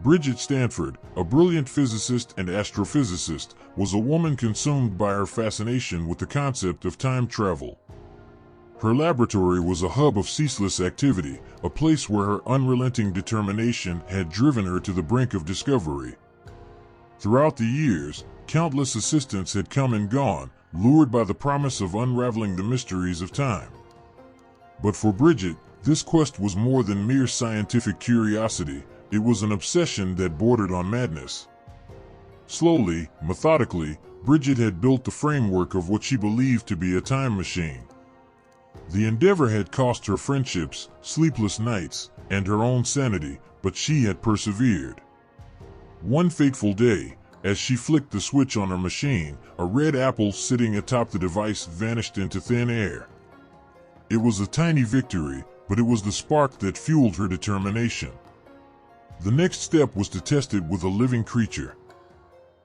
Bridget Stanford, a brilliant physicist and astrophysicist, was a woman consumed by her fascination with the concept of time travel. Her laboratory was a hub of ceaseless activity, a place where her unrelenting determination had driven her to the brink of discovery. Throughout the years, countless assistants had come and gone, lured by the promise of unraveling the mysteries of time. But for Bridget, this quest was more than mere scientific curiosity. It was an obsession that bordered on madness. Slowly, methodically, Bridget had built the framework of what she believed to be a time machine. The endeavor had cost her friendships, sleepless nights, and her own sanity, but she had persevered. One fateful day, as she flicked the switch on her machine, a red apple sitting atop the device vanished into thin air. It was a tiny victory, but it was the spark that fueled her determination. The next step was to test it with a living creature.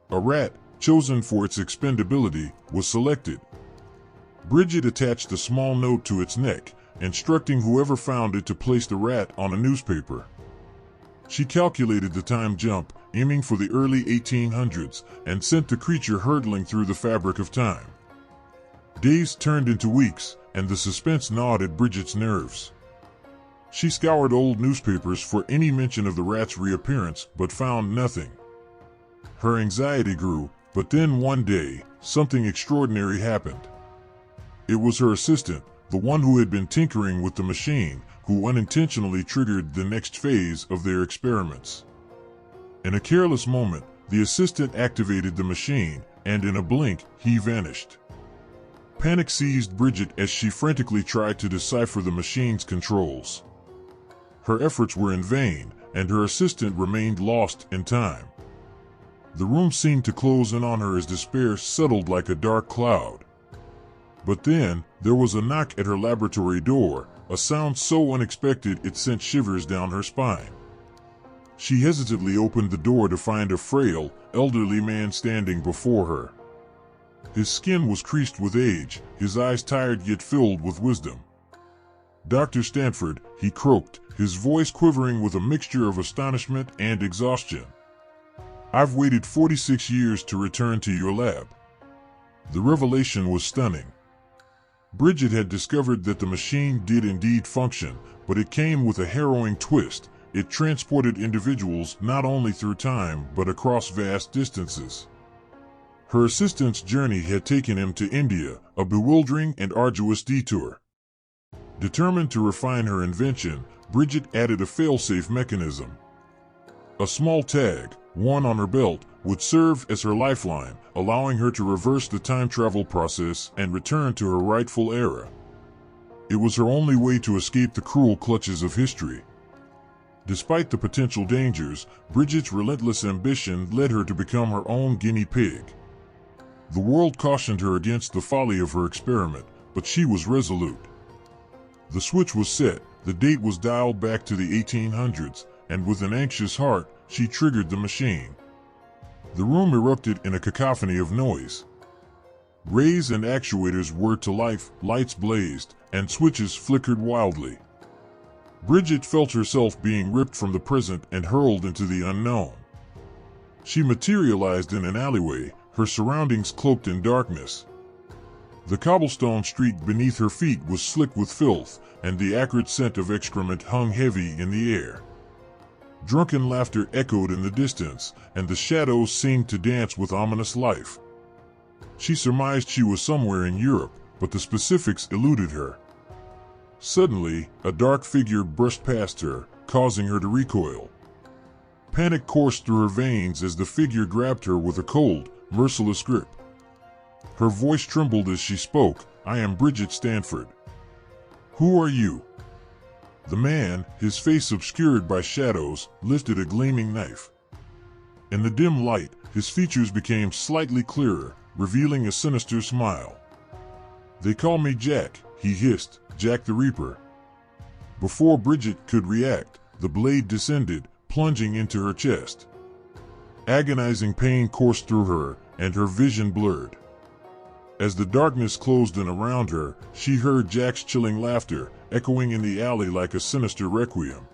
A rat, chosen for its expendability, was selected. Bridget attached a small note to its neck, instructing whoever found it to place the rat on a newspaper. She calculated the time jump, aiming for the early 1800s, and sent the creature hurtling through the fabric of time. Days turned into weeks, and the suspense gnawed at Bridget's nerves. She scoured old newspapers for any mention of the rat's reappearance, but found nothing. Her anxiety grew, but then one day, something extraordinary happened. It was her assistant, the one who had been tinkering with the machine, who unintentionally triggered the next phase of their experiments. In a careless moment, the assistant activated the machine, and in a blink, he vanished. Panic seized Bridget as she frantically tried to decipher the machine's controls. Her efforts were in vain, and her assistant remained lost in time. The room seemed to close in on her as despair settled like a dark cloud. But then, there was a knock at her laboratory door, a sound so unexpected it sent shivers down her spine. She hesitantly opened the door to find a frail, elderly man standing before her. His skin was creased with age, his eyes tired yet filled with wisdom. "Dr. Stanford," he croaked, his voice quivering with a mixture of astonishment and exhaustion. "I've waited 46 years to return to your lab." The revelation was stunning. Bridget had discovered that the machine did indeed function, but it came with a harrowing twist. It transported individuals not only through time but across vast distances. Her assistant's journey had taken him to India, a bewildering and arduous detour. Determined to refine her invention, Bridget added a fail-safe mechanism. A small tag, worn on her belt, would serve as her lifeline, allowing her to reverse the time travel process and return to her rightful era. It was her only way to escape the cruel clutches of history. Despite the potential dangers, Bridget's relentless ambition led her to become her own guinea pig. The world cautioned her against the folly of her experiment, but she was resolute. The switch was set, the date was dialed back to the 1800s, and with an anxious heart, she triggered the machine. The room erupted in a cacophony of noise. Rays and actuators whirred to life, lights blazed, and switches flickered wildly. Bridget felt herself being ripped from the present and hurled into the unknown. She materialized in an alleyway, her surroundings cloaked in darkness. The cobblestone street beneath her feet was slick with filth, and the acrid scent of excrement hung heavy in the air. Drunken laughter echoed in the distance, and the shadows seemed to dance with ominous life. She surmised she was somewhere in Europe, but the specifics eluded her. Suddenly, a dark figure brushed past her, causing her to recoil. Panic coursed through her veins as the figure grabbed her with a cold, merciless grip. Her voice trembled as she spoke, "I am Bridget Stanford." "Who are you?" The man, his face obscured by shadows, lifted a gleaming knife. In the dim light, his features became slightly clearer, revealing a sinister smile. "They call me Jack," he hissed, "Jack the Reaper." Before Bridget could react, the blade descended, plunging into her chest. Agonizing pain coursed through her, and her vision blurred. As the darkness closed in around her, she heard Jack's chilling laughter, echoing in the alley like a sinister requiem.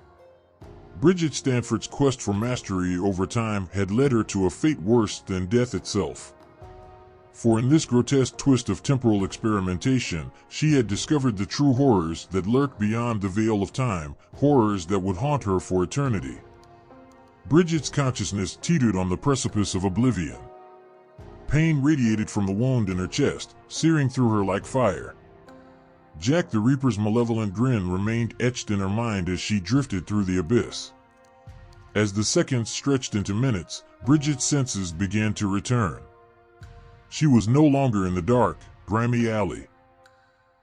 Bridget Stanford's quest for mastery over time had led her to a fate worse than death itself. For in this grotesque twist of temporal experimentation, she had discovered the true horrors that lurk beyond the veil of time, horrors that would haunt her for eternity. Bridget's consciousness teetered on the precipice of oblivion. Pain radiated from the wound in her chest, searing through her like fire. Jack the Reaper's malevolent grin remained etched in her mind as she drifted through the abyss. As the seconds stretched into minutes, Bridget's senses began to return. She was no longer in the dark, grimy alley.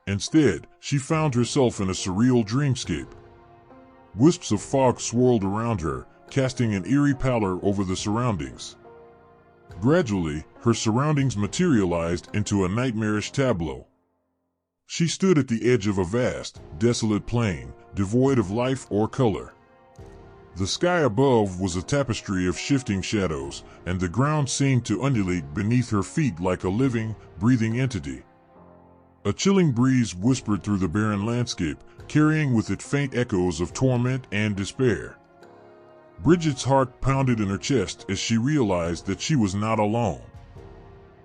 Instead, she found herself in a surreal dreamscape. Wisps of fog swirled around her, casting an eerie pallor over the surroundings. Gradually, her surroundings materialized into a nightmarish tableau. She stood at the edge of a vast, desolate plain, devoid of life or color. The sky above was a tapestry of shifting shadows, and the ground seemed to undulate beneath her feet like a living, breathing entity. A chilling breeze whispered through the barren landscape, carrying with it faint echoes of torment and despair. Bridget's heart pounded in her chest as she realized that she was not alone.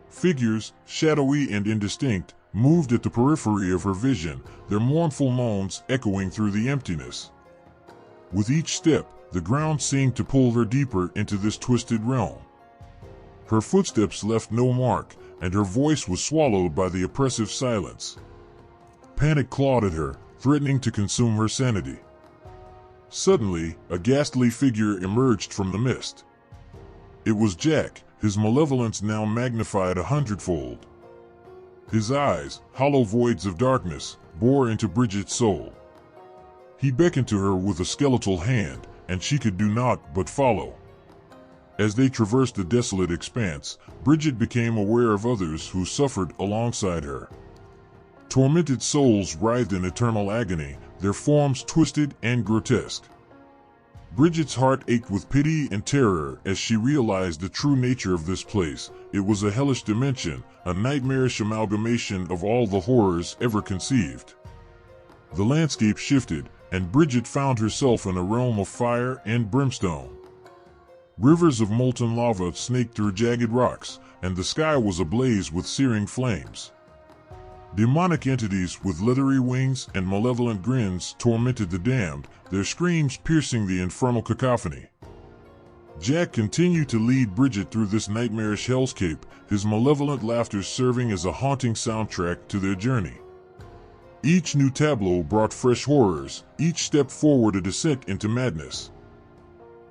Figures, shadowy and indistinct, moved at the periphery of her vision, their mournful moans echoing through the emptiness. With each step, the ground seemed to pull her deeper into this twisted realm. Her footsteps left no mark, and her voice was swallowed by the oppressive silence. Panic clawed at her, threatening to consume her sanity. Suddenly, a ghastly figure emerged from the mist. It was Jack, his malevolence now magnified 100-fold. His eyes, hollow voids of darkness, bore into Bridget's soul. He beckoned to her with a skeletal hand, and she could do naught but follow. As they traversed the desolate expanse, Bridget became aware of others who suffered alongside her. Tormented souls writhed in eternal agony, their forms twisted and grotesque. Bridget's heart ached with pity and terror as she realized the true nature of this place. It was a hellish dimension, a nightmarish amalgamation of all the horrors ever conceived. The landscape shifted, and Bridget found herself in a realm of fire and brimstone. Rivers of molten lava snaked through jagged rocks, and the sky was ablaze with searing flames. Demonic entities with leathery wings and malevolent grins tormented the damned, their screams piercing the infernal cacophony. Jack continued to lead Bridget through this nightmarish hellscape, his malevolent laughter serving as a haunting soundtrack to their journey. Each new tableau brought fresh horrors, each step forward a descent into madness.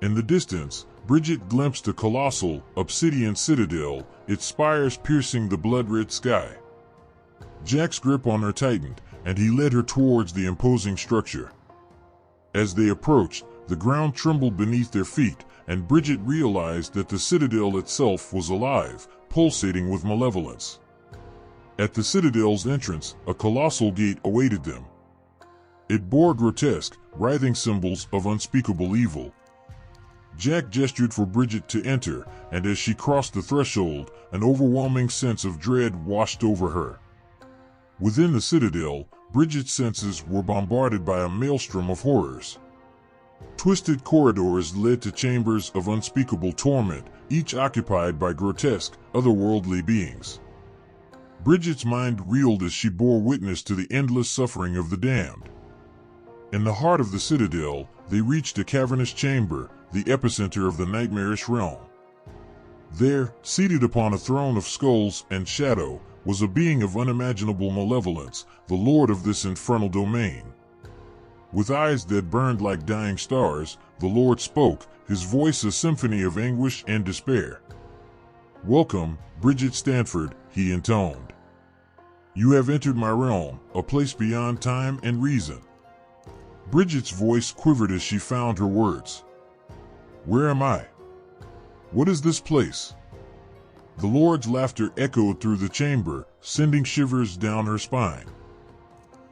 In the distance, Bridget glimpsed a colossal, obsidian citadel, its spires piercing the blood-red sky. Jack's grip on her tightened, and he led her towards the imposing structure. As they approached, the ground trembled beneath their feet, and Bridget realized that the citadel itself was alive, pulsating with malevolence. At the citadel's entrance, a colossal gate awaited them. It bore grotesque, writhing symbols of unspeakable evil. Jack gestured for Bridget to enter, and as she crossed the threshold, an overwhelming sense of dread washed over her. Within the citadel, Bridget's senses were bombarded by a maelstrom of horrors. Twisted corridors led to chambers of unspeakable torment, each occupied by grotesque, otherworldly beings. Bridget's mind reeled as she bore witness to the endless suffering of the damned. In the heart of the citadel, they reached a cavernous chamber, the epicenter of the nightmarish realm. There, seated upon a throne of skulls and shadow, was a being of unimaginable malevolence, the lord of this infernal domain. With eyes that burned like dying stars, the Lord spoke, his voice a symphony of anguish and despair. "Welcome, Bridget Stanford," he intoned. "You have entered my realm, a place beyond time and reason." Bridget's voice quivered as she found her words. "Where am I? What is this place?" The Lord's laughter echoed through the chamber, sending shivers down her spine.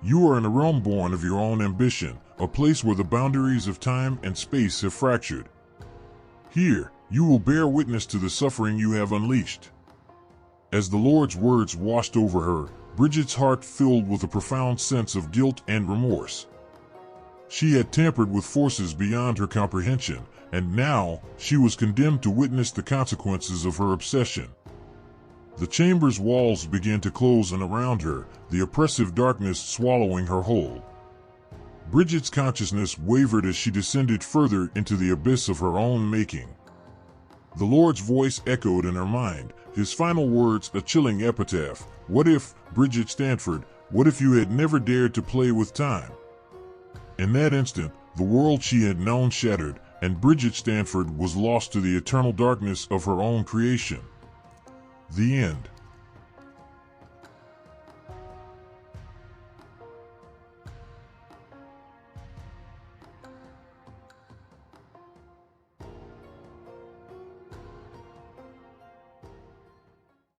"You are in a realm born of your own ambition, a place where the boundaries of time and space have fractured. Here, you will bear witness to the suffering you have unleashed." As the Lord's words washed over her, Bridget's heart filled with a profound sense of guilt and remorse. She had tampered with forces beyond her comprehension, and now she was condemned to witness the consequences of her obsession. The chamber's walls began to close in around her, the oppressive darkness swallowing her whole. Bridget's consciousness wavered as she descended further into the abyss of her own making. The Lord's voice echoed in her mind, his final words a chilling epitaph. What if, Bridget Stanford, what if you had never dared to play with time? In that instant, the world she had known shattered, and Bridget Stanford was lost to the eternal darkness of her own creation. The end.